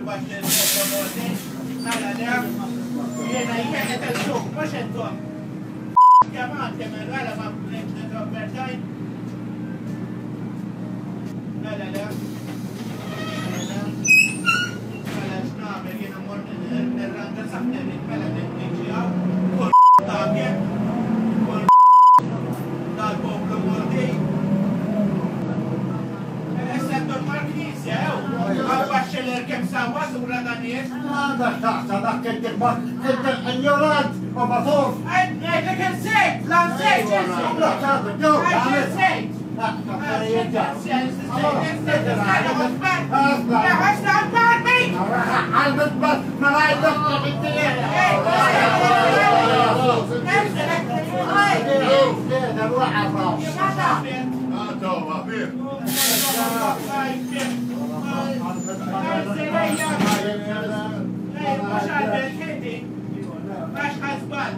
باشه باباته ملالم یه تلسوق باشه تو كمان لا لا ما بنتكبرتاي لا لا لا بلاش نعمل هنا نرجع سحنا نتبلد نجيا كل طاقة كل طاقة بلوردي السنتور ماركيز يا أو باشلر كم سواس ولا دانيس هذا تحت هذاك الدكتور اليولاد وبطوف لك نسيت لا نسيت لا تاخذ جو نسيت مش حاسبان